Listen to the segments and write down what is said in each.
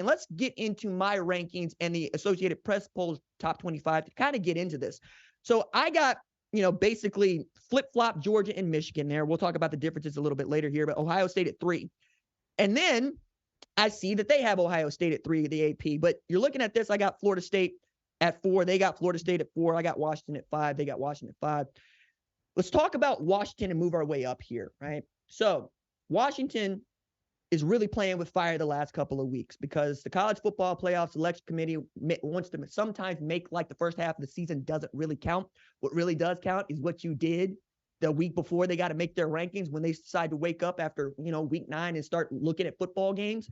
And let's get into my rankings and the Associated Press polls top 25 to kind of get into this. So I got, basically flip-flop Georgia and Michigan there. We'll talk about the differences a little bit later here, but Ohio State at 3. And then I see that they have Ohio State at 3, the AP. But you're looking at this, I got Florida State at 4. They got Florida State at 4. I got Washington at 5. They got Washington at 5. Let's talk about Washington and move our way up here, right? So Washington is really playing with fire the last couple of weeks because the College Football Playoff Selection Committee wants to sometimes make like the first half of the season doesn't really count. What really does count is what you did the week before they got to make their rankings when they decide to wake up after, week 9 and start looking at football games.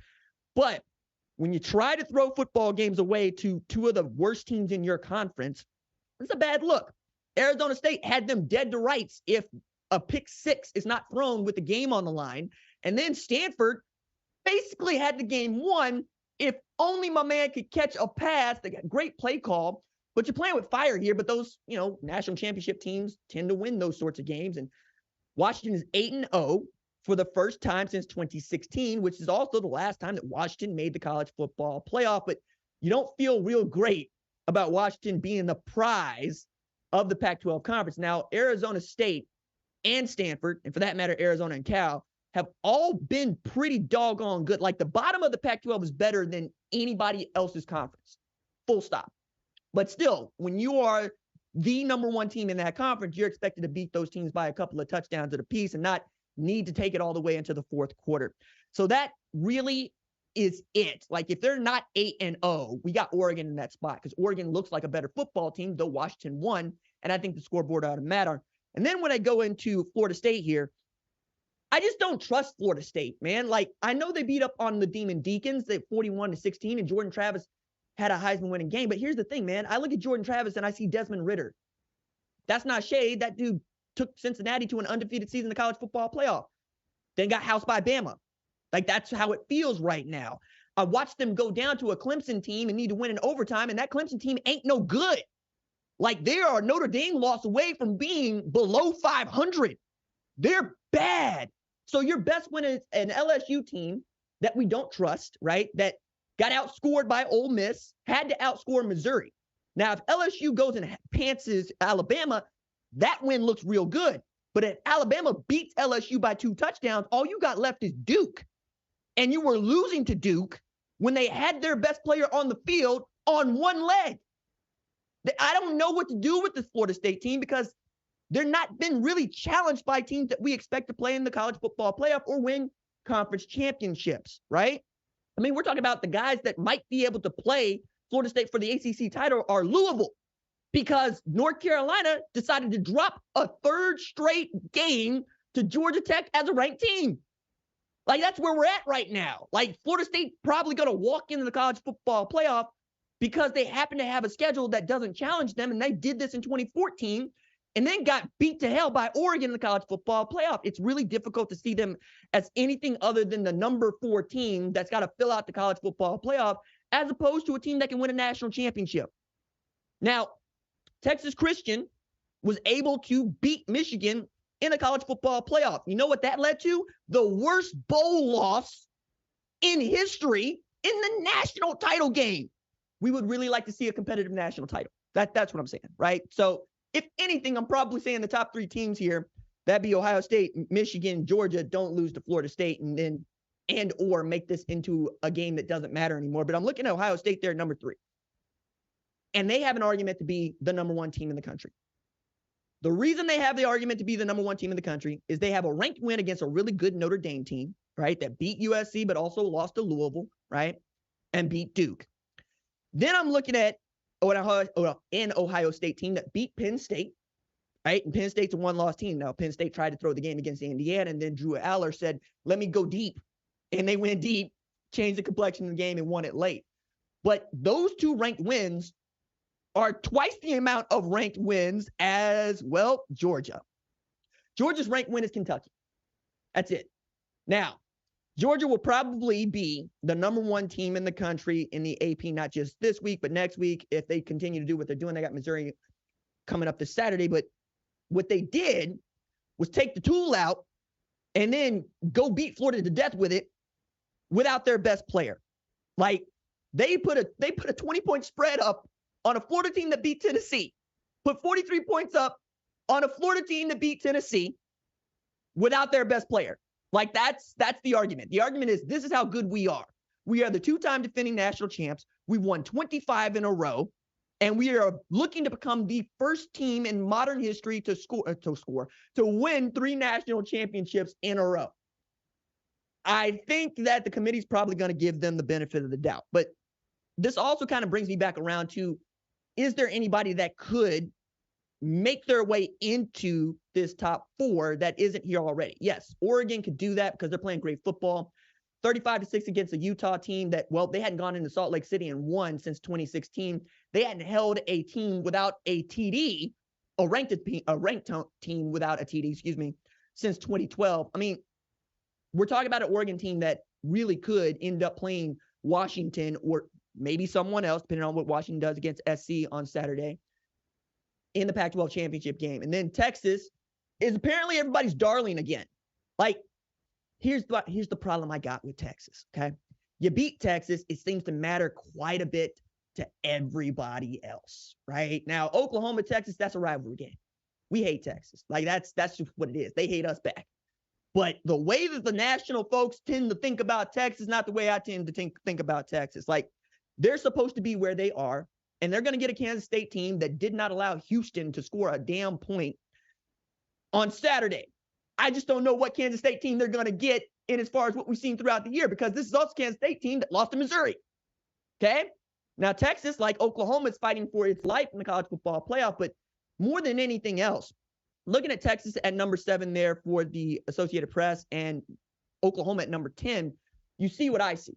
But when you try to throw football games away to two of the worst teams in your conference, it's a bad look. Arizona State had them dead to rights if a pick 6 is not thrown with the game on the line. And then Stanford basically had the game won if only my man could catch a pass. They got great play call, but you're playing with fire here. But those, national championship teams tend to win those sorts of games. And Washington is 8-0 for the first time since 2016, which is also the last time that Washington made the college football playoff. But you don't feel real great about Washington being the prize of the Pac-12 conference. Now, Arizona State and Stanford, and for that matter, Arizona and Cal, have all been pretty doggone good. Like the bottom of the Pac-12 is better than anybody else's conference. Full stop. But still, when you are the number one team in that conference, you're expected to beat those teams by a couple of touchdowns at a piece and not need to take it all the way into the fourth quarter. So that really is it. Like if they're not 8-0, we got Oregon in that spot because Oregon looks like a better football team, though Washington won. And I think the scoreboard ought to matter. And then when I go into Florida State here, I just don't trust Florida State, man. Like, I know they beat up on the Demon Deacons at 41-16, and Jordan Travis had a Heisman winning game. But here's the thing, man. I look at Jordan Travis and I see Desmond Ridder. That's not shade. That dude took Cincinnati to an undefeated season in the college football playoff, then got housed by Bama. Like, that's how it feels right now. I watched them go down to a Clemson team and need to win in overtime, and that Clemson team ain't no good. Like, they are Notre Dame loss away from being below 500. They're bad. So your best win is an LSU team that we don't trust, right? That got outscored by Ole Miss, had to outscore Missouri. Now, if LSU goes and pantses Alabama, that win looks real good. But if Alabama beats LSU by 2 touchdowns, all you got left is Duke. And you were losing to Duke when they had their best player on the field on one leg. I don't know what to do with this Florida State team because they're not been really challenged by teams that we expect to play in the college football playoff or win conference championships, right? I mean, we're talking about the guys that might be able to play Florida State for the ACC title are Louisville because North Carolina decided to drop a 3rd straight game to Georgia Tech as a ranked team. Like, that's where we're at right now. Like, Florida State probably going to walk into the college football playoff because they happen to have a schedule that doesn't challenge them, and they did this in 2014 and then got beat to hell by Oregon in the college football playoff. It's really difficult to see them as anything other than the number 4 team that's got to fill out the college football playoff, as opposed to a team that can win a national championship. Now, Texas Christian was able to beat Michigan in the college football playoff. You know what that led to? The worst bowl loss in history in the national title game. We would really like to see a competitive national title. That's what I'm saying, right? So, if anything, I'm probably saying the top 3 teams here, that'd be Ohio State, Michigan, Georgia, don't lose to Florida State and or make this into a game that doesn't matter anymore. But I'm looking at Ohio State there at number 3. And they have an argument to be the number 1 team in the country. The reason they have the argument to be the number 1 team in the country is they have a ranked win against a really good Notre Dame team, right, that beat USC but also lost to Louisville, right, and beat Duke. Then I'm looking at an Ohio State team that beat Penn State, right? And Penn State's a 1-loss team. Now, Penn State tried to throw the game against Indiana, and then Drew Aller said, let me go deep. And they went deep, changed the complexion of the game, and won it late. But those 2 ranked wins are twice the amount of ranked wins as, well, Georgia. Georgia's ranked win is Kentucky. That's it. Now, Georgia will probably be the number 1 team in the country in the AP, not just this week, but next week if they continue to do what they're doing. They got Missouri coming up this Saturday. But what they did was take the tool out and then go beat Florida to death with it without their best player. Like, They put a 20-point spread up on a Florida team that beat Tennessee. Put 43 points up on a Florida team that beat Tennessee without their best player. Like, that's the argument. The argument is, this is how good we are. We are the two-time defending national champs. We've won 25 in a row, and we are looking to become the first team in modern history to win 3 national championships in a row. I think that the committee's probably going to give them the benefit of the doubt. But this also kind of brings me back around to, is there anybody that could make their way into this top 4 that isn't here already? Yes, Oregon could do that because they're playing great football. 35-6 against a Utah team that, well, they hadn't gone into Salt Lake City and won since 2016. They hadn't held a team without a TD, a ranked team without a TD, since 2012. I mean, we're talking about an Oregon team that really could end up playing Washington or maybe someone else, depending on what Washington does against SC on Saturday, in the Pac-12 championship game. And then Texas is apparently everybody's darling again. Like, here's the problem I got with Texas, okay? You beat Texas, it seems to matter quite a bit to everybody else, right? Now, Oklahoma, Texas, that's a rivalry game. We hate Texas. Like, that's just what it is. They hate us back. But the way that the national folks tend to think about Texas is not the way I tend to think about Texas. Like, they're supposed to be where they are, and they're going to get a Kansas State team that did not allow Houston to score a damn point on Saturday. I just don't know what Kansas State team they're going to get in as far as what we've seen throughout the year, because this is also Kansas State team that lost to Missouri. Okay? Now, Texas, like Oklahoma, is fighting for its life in the college football playoff, but more than anything else, looking at Texas at number 7 there for the Associated Press and Oklahoma at number 10, you see what I see.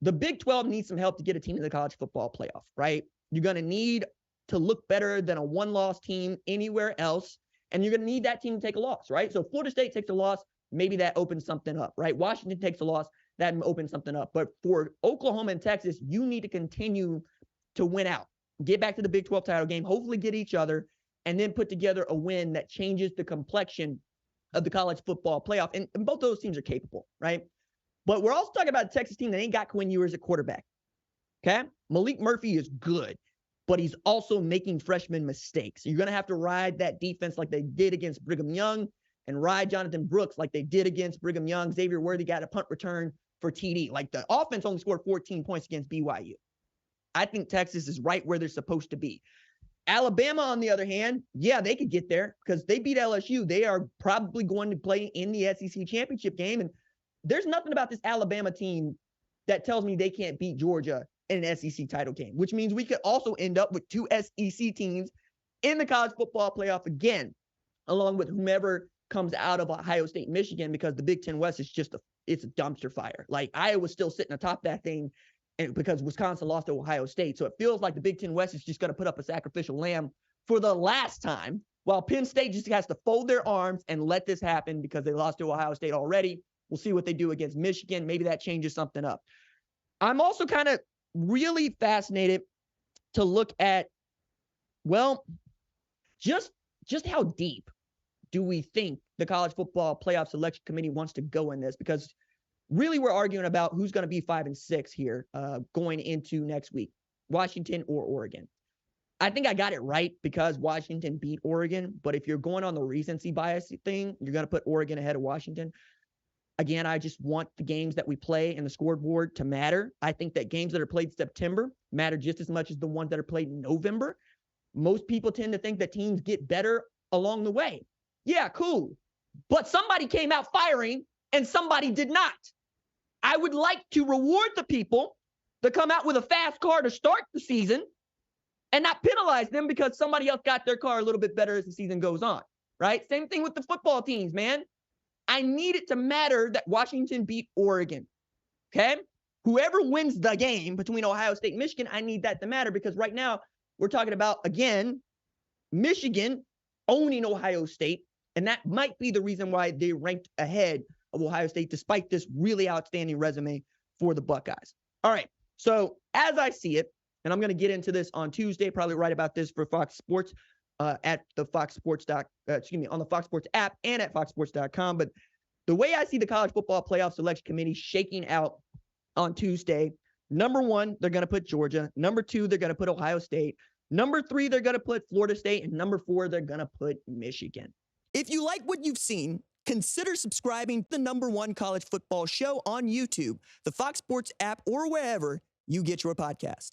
The Big 12 needs some help to get a team in the college football playoff, right? You're going to need to look better than a one-loss team anywhere else, and you're going to need that team to take a loss, right? So Florida State takes a loss, maybe that opens something up, right? Washington takes a loss, that opens something up. But for Oklahoma and Texas, you need to continue to win out. Get back to the Big 12 title game, hopefully get each other, and then put together a win that changes the complexion of the college football playoff. And both those teams are capable, right? But we're also talking about a Texas team that ain't got Quinn Ewers at quarterback, okay? Malik Murphy is good, but he's also making freshman mistakes. You're going to have to ride that defense like they did against Brigham Young and ride Jonathan Brooks like they did against Brigham Young. Xavier Worthy got a punt return for TD. Like, the offense only scored 14 points against BYU. I think Texas is right where they're supposed to be. Alabama, on the other hand, yeah, they could get there because they beat LSU. They are probably going to play in the SEC championship game. And there's nothing about this Alabama team that tells me they can't beat Georgia in an SEC title game, which means we could also end up with 2 SEC teams in the college football playoff again, along with whomever comes out of Ohio State, Michigan, because the Big Ten West is it's a dumpster fire. Like, Iowa's still sitting atop that thing, and because Wisconsin lost to Ohio State. So it feels like the Big Ten West is just going to put up a sacrificial lamb for the last time, while Penn State just has to fold their arms and let this happen because they lost to Ohio State already. We'll see what they do against Michigan. Maybe that changes something up. I'm also kind of really fascinated to look at, well, just how deep do we think the College Football Playoff Selection Committee wants to go in this? Because really, we're arguing about who's going to be 5 and 6 here going into next week, Washington or Oregon. I think I got it right because Washington beat Oregon. But if you're going on the recency bias thing, you're going to put Oregon ahead of Washington. Again, I just want the games that we play and the scoreboard to matter. I think that games that are played in September matter just as much as the ones that are played in November. Most people tend to think that teams get better along the way. Yeah, cool. But somebody came out firing and somebody did not. I would like to reward the people that come out with a fast car to start the season and not penalize them because somebody else got their car a little bit better as the season goes on, right? Same thing with the football teams, man. I need it to matter that Washington beat Oregon, okay? Whoever wins the game between Ohio State and Michigan, I need that to matter because right now we're talking about, again, Michigan owning Ohio State, and that might be the reason why they ranked ahead of Ohio State despite this really outstanding resume for the Buckeyes. All right, so as I see it, and I'm going to get into this on Tuesday, probably write about this for Fox Sports at the Fox Sports on the Fox Sports app and at foxsports.com. But the way I see the College Football Playoff Selection Committee shaking out on Tuesday, Number 1, they're going to put Georgia. Number 2, they're going to put Ohio State. Number 3, they're going to put Florida State. And number 4, they're going to put Michigan. If you like what you've seen, consider subscribing to the #1 college football show on YouTube, the Fox Sports app, or wherever you get your podcast.